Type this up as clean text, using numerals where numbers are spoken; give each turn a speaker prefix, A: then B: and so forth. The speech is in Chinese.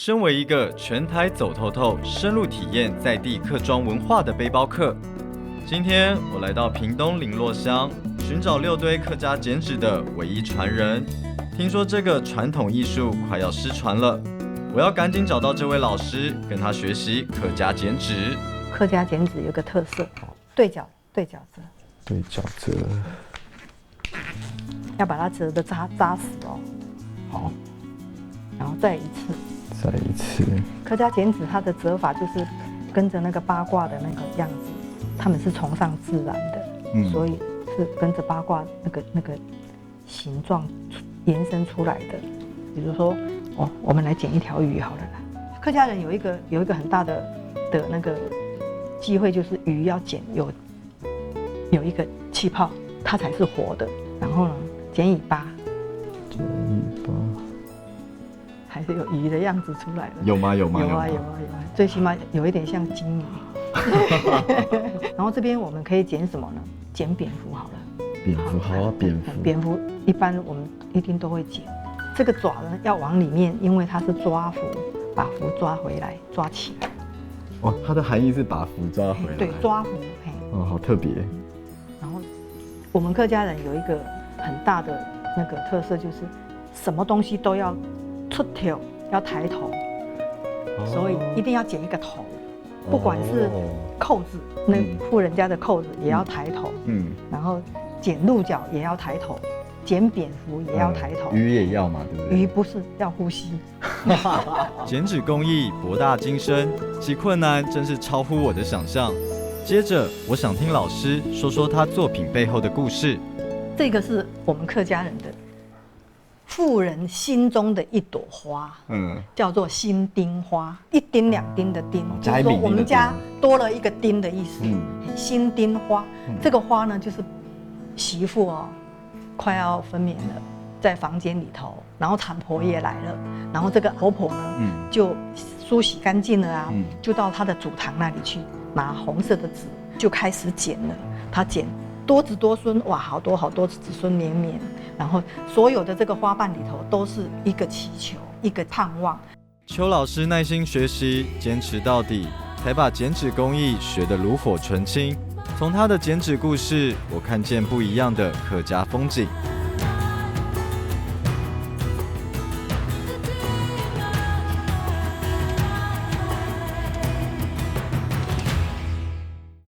A: 身为一个全台走透透、深入体验在地客庄文化的背包客，今天我来到屏东麟洛乡，寻找六堆客家剪纸的唯一传人。听说这个传统艺术快要失传了，我要赶紧找到这位老师，跟他学习客家剪纸。
B: 客家剪纸有个特色，对角折，
C: 对角折，
B: 要把它折得扎实哦。
C: 好，
B: 然后再一次。客家剪纸它的折法就是跟着那个八卦的那个样子，他们是崇尚自然的，所以是跟着八卦那个形状延伸出来的。比如说，我们来剪一条鱼好了啦。客家人有一个很大的那个忌讳，就是鱼要剪有一个气泡，它才是活的。然后呢，剪尾巴，还是有鱼的样子出来了。
A: 有吗？
B: 有啊，最起码有一点像金鱼。然后这边我们可以剪什么呢？剪蝙蝠好了。
C: 蝙蝠好啊，
B: 蝙蝠一般我们一定都会剪。这个爪呢要往里面，因为它是抓符，把符抓回来，抓起来。
C: 哦，它的含义是把符抓回来。
B: 对，抓符。
C: 哦，好特别。
B: 然后我们客家人有一个很大的那个特色，就是什么东西都要出头，要抬头，所以一定要剪一个头，不管是扣子，那富人家的扣子也要抬头，然后剪鹿角也要抬头，剪蝙蝠也要抬头，
C: 鱼也要嘛，对不对？
B: 鱼不是要呼吸。
A: 剪纸工艺博大精深，其困难真是超乎我的想象。接着，我想听老师说说他作品背后的故事。
B: 这个是我们客家人的富人心中的一朵花，叫做心丁花，一丁两丁的丁，就是说我们家多了一个丁的意思。心丁花，这个花呢，就是媳妇快要分娩了，在房间里头，然后产婆也来了，然后这个婆婆呢，就梳洗干净了啊，就到她的祖堂那里去拿红色的纸，就开始剪了。她剪多子多孙，哇，好多子孙绵绵，然后所有的这个花瓣里头都是一个祈求，一个盼望。
A: 邱老师耐心学习，坚持到底，才把剪纸工艺学得炉火纯青。从他的剪纸故事，我看见不一样的客家风景。